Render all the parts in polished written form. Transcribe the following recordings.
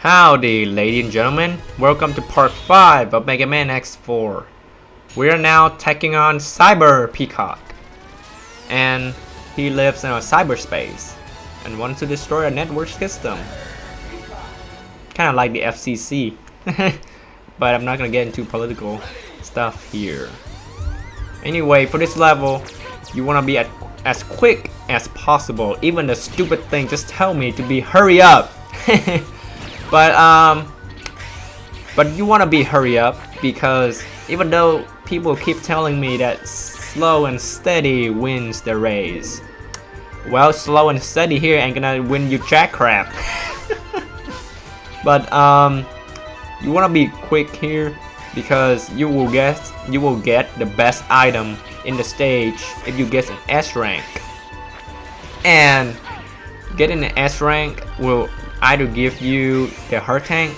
Howdy, ladies and gentlemen. Welcome to part 5 of Megaman X4. We are now taking on Cyber Peacock. And he lives in a cyberspace and wants to destroy a network system. Kinda like the FCC. But I'm not gonna get into political stuff here. Anyway, for this level, you wanna be as quick as possible. Even the stupid thing just tell me to be hurry up. But you want to be hurry up because even though people keep telling me that slow and steady wins the race, well, slow and steady here ain't gonna win you jack crap. But you want to be quick here because you will get the best item in the stage if you get an S rank, and getting an S rank will either give you the heart tank,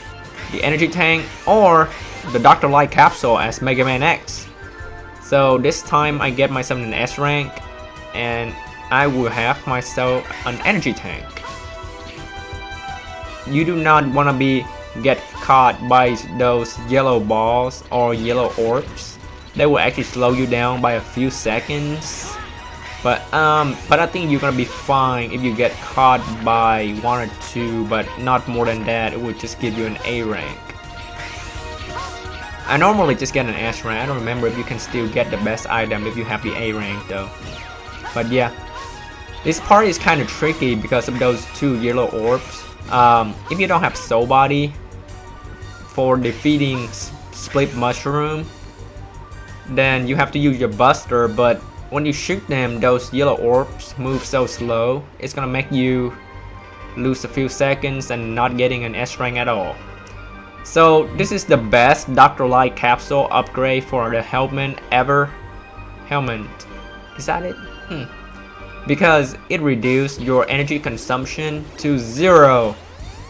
the energy tank, or the Dr. Light capsule as Megaman X. So this time I get myself an S rank and I will have myself an energy tank. You do not want to get caught by those yellow balls or yellow orbs. They will actually slow you down by a few seconds. But I think you're gonna be fine if you get caught by 1 or 2, but not more than that. It would just give you an A rank. I normally just get an S rank. I don't remember if you can still get the best item if you have the A rank though. But yeah, this part is kind of tricky because of those 2 yellow orbs. If you don't have soul body for defeating split mushroom, then you have to use your buster, but when you shoot them, those yellow orbs move so slow, it's gonna make you lose a few seconds and not getting an S rank at all. So this is the best Dr. Light capsule upgrade for the helmet ever. Helmet, is that it? Because it reduced your energy consumption to 0.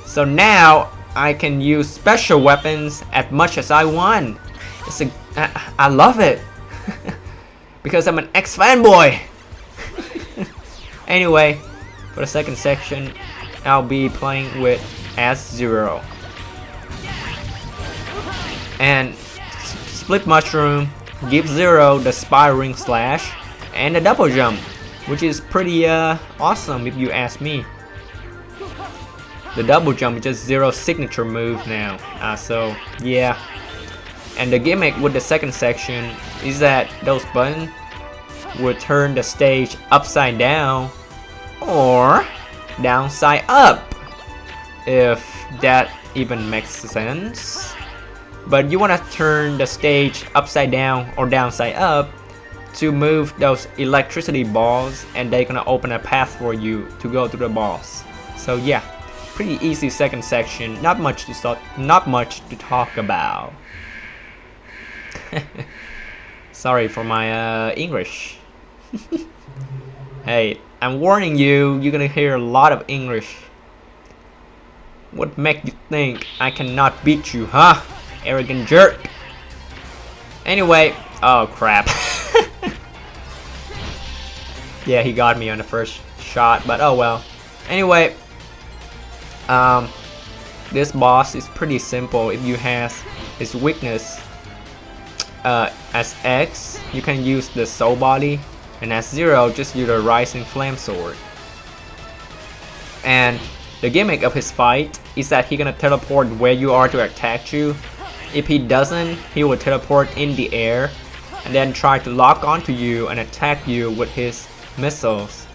So now I can use special weapons as much as I want. I love it. Because I'm an X fanboy. Anyway, for the second section, I'll be playing with S0. And Split Mushroom gives Zero the Spiraling Slash and the double jump, which is pretty awesome if you ask me. The double jump is just Zero's signature move now. So yeah. And the gimmick with the second section is that those buttons will turn the stage upside down or downside up, if that even makes sense. But you want to turn the stage upside down or downside up to move those electricity balls, and they're gonna open a path for you to go to the boss. So yeah, pretty easy second section. Not much to talk about. Sorry for my English. Hey, I'm warning you, you're gonna hear a lot of English. What makes you think I cannot beat you, huh? Arrogant jerk. Anyway, oh crap. Yeah, he got me on the first shot, but oh well. Anyway, this boss is pretty simple. If you have his weakness as X, you can use the soul body, and as 0, just use the rising flame sword. And the gimmick of his fight is that he's gonna teleport where you are to attack you. If he doesn't, he will teleport in the air and then try to lock onto you and attack you with his missiles,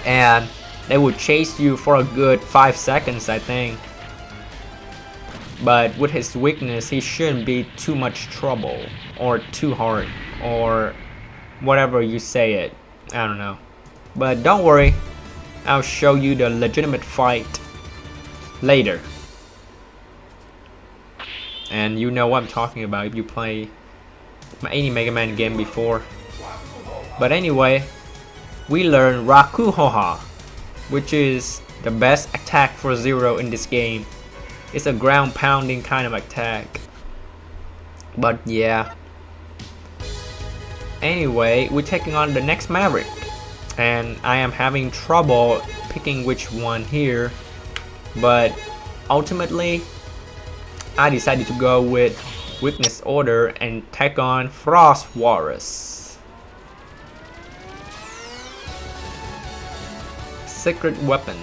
and they will chase you for a good 5 seconds, I think. But with his weakness, he shouldn't be too much trouble or too hard or whatever you say it. I don't know. But don't worry, I'll show you the legitimate fight later. And you know what I'm talking about if you play any Mega Man game before. But anyway, we learn Rakuhoha, which is the best attack for 0 in this game. It's a ground pounding kind of attack. But yeah. Anyway, we're taking on the next Maverick, and I am having trouble picking which one here. But ultimately, I decided to go with Weakness Order and take on Frost Walrus. Secret Weapon.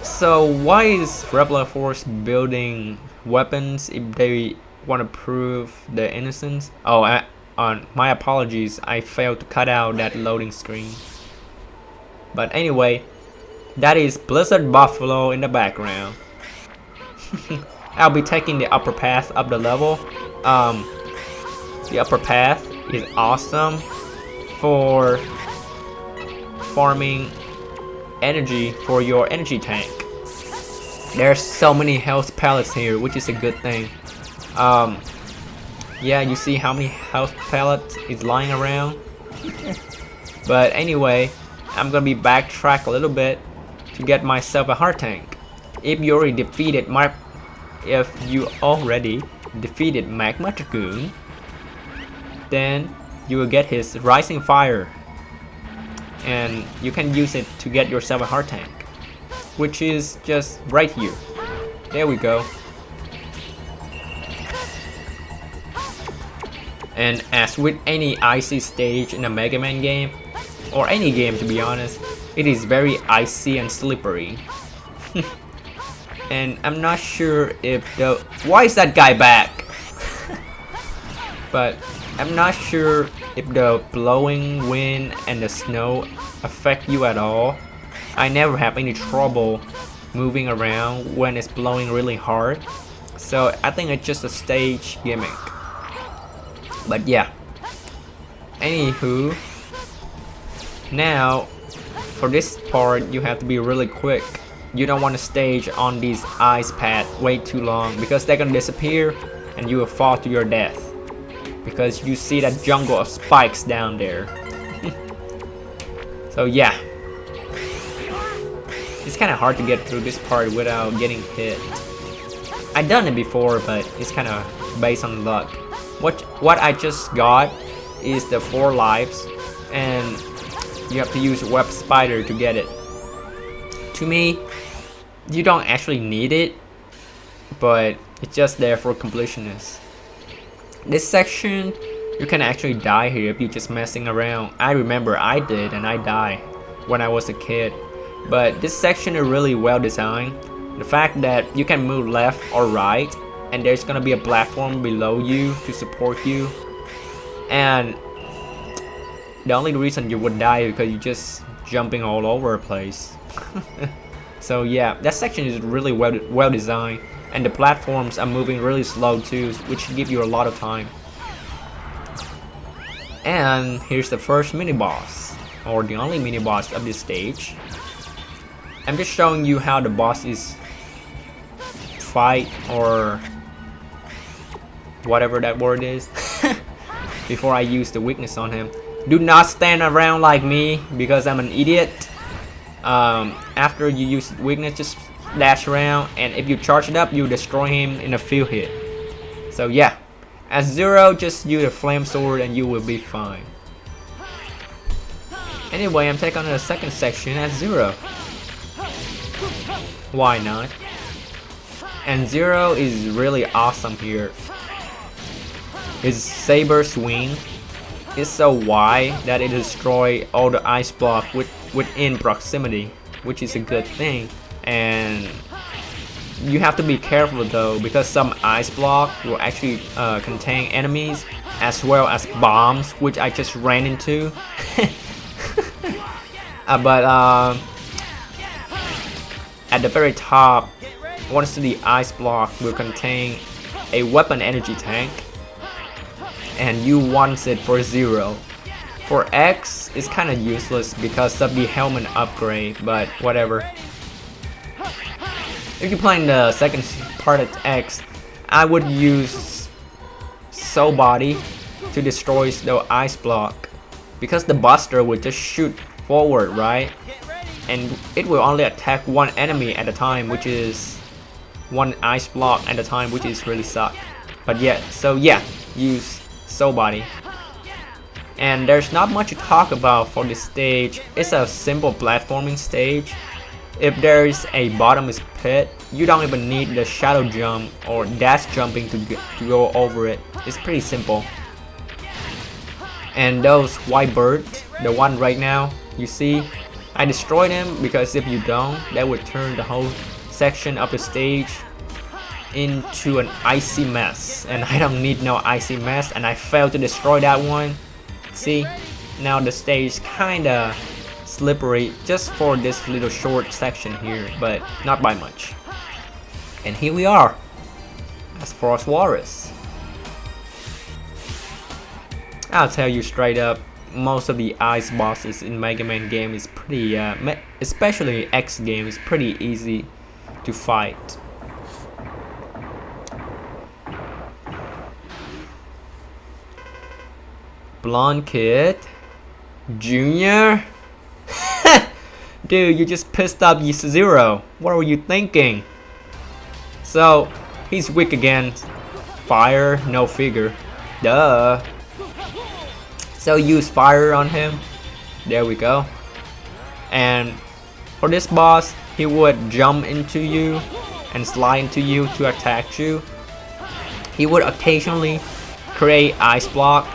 So why is Rebel Force building weapons if they want to prove their innocence? Oh, my apologies, I failed to cut out that loading screen. But anyway, that is Blizzard Buffalo in the background. I'll be taking the upper path up the level. The upper path is awesome for farming energy for your energy tank. There's so many health pellets here, which is a good thing. Yeah, you see how many health pellets is lying around. But anyway, I'm gonna be backtrack a little bit to get myself a heart tank. If you already defeated Magma Dragoon, then you will get his Rising Fire, and you can use it to get yourself a heart tank, which is just right here. There we go. And as with any icy stage in a Megaman game, or any game to be honest, it is very icy and slippery. And I'm not sure if why is that guy back? But I'm not sure if the blowing wind and the snow affect you at all. I never have any trouble moving around when it's blowing really hard, so I think it's just a stage gimmick. But yeah, anywho, now for this part you have to be really quick. You don't want to stage on these ice pads way too long, because they're gonna disappear and you will fall to your death, because you see that jungle of spikes down there. So yeah, it's kind of hard to get through this part without getting hit. I've done it before, but it's kind of based on luck. What I just got is the 4 lives, and you have to use Web Spider to get it. To me, you don't actually need it, but it's just there for completionists. This section, you can actually die here if you're just messing around. I remember I did, and I died when I was a kid. But this section is really well designed. The fact that you can move left or right, and there's gonna be a platform below you to support you. And the only reason you would die is because you're just jumping all over the place. So yeah, that section is really well designed, and the platforms are moving really slow too, which give you a lot of time. And here's the first mini boss, or the only mini boss of this stage. I'm just showing you how the boss is fight, or whatever that word is, before I use the weakness on him. Do not stand around like me, because I'm an idiot. After you use weakness, just dash around, and if you charge it up, you destroy him in a few hits. So yeah, at 0, just use a flame sword and you will be fine. Anyway, I'm taking on the second section at 0. Why not? And 0 is really awesome here. His saber swing is so wide that it destroys all the ice block within proximity, which is a good thing. And you have to be careful though, because some ice block will actually contain enemies as well as bombs, which I just ran into. But at the very top, once the ice block will contain a weapon energy tank, and you want it for 0. For X, it's kind of useless because of the helmet upgrade, but whatever. If you're playing the second part of X, I would use Soul Body to destroy the ice block, because the Buster will just shoot forward, right? And it will only attack one enemy at a time, which is one ice block at a time, which is really suck. But yeah, so yeah, use Soul Body. And there's not much to talk about for this stage. It's a simple platforming stage. If there's a bottomless pit, you don't even need the shadow jump or dash jumping to go over it. It's pretty simple. And those white birds, the one right now, you see, I destroyed them because if you don't, that would turn the whole section of the stage into an icy mess, and I don't need no icy mess, and I failed to destroy that one. See, now the stage kinda slippery just for this little short section here, but not by much. And here we are, as far as Walrus. I'll tell you straight up, most of the ice bosses in Megaman game is pretty, especially X game, is pretty easy to fight. Blonde kid, Junior. Dude, you just pissed off Zero. What were you thinking? So he's weak against fire, no figure. Duh. So use fire on him. There we go. And for this boss, he would jump into you and slide into you to attack you. He would occasionally create ice block.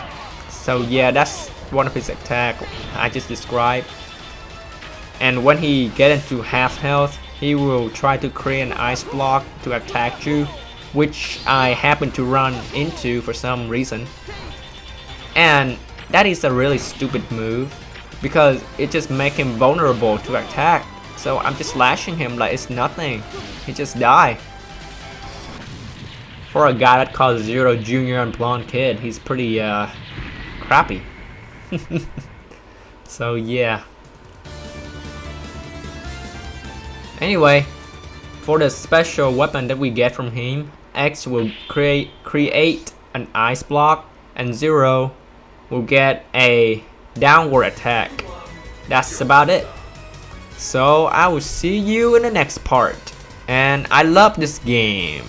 So yeah, that's one of his attacks I just described. And when he get into half health, he will try to create an ice block to attack you, which I happen to run into for some reason. And that is a really stupid move because it just makes him vulnerable to attack. So I'm just slashing him like it's nothing. He just die. For a guy that calls Zero Junior and Blonde Kid, he's pretty crappy. So yeah. Anyway, for the special weapon that we get from him, X will create an ice block, and Zero will get a downward attack. That's about it. So I will see you in the next part. And I love this game.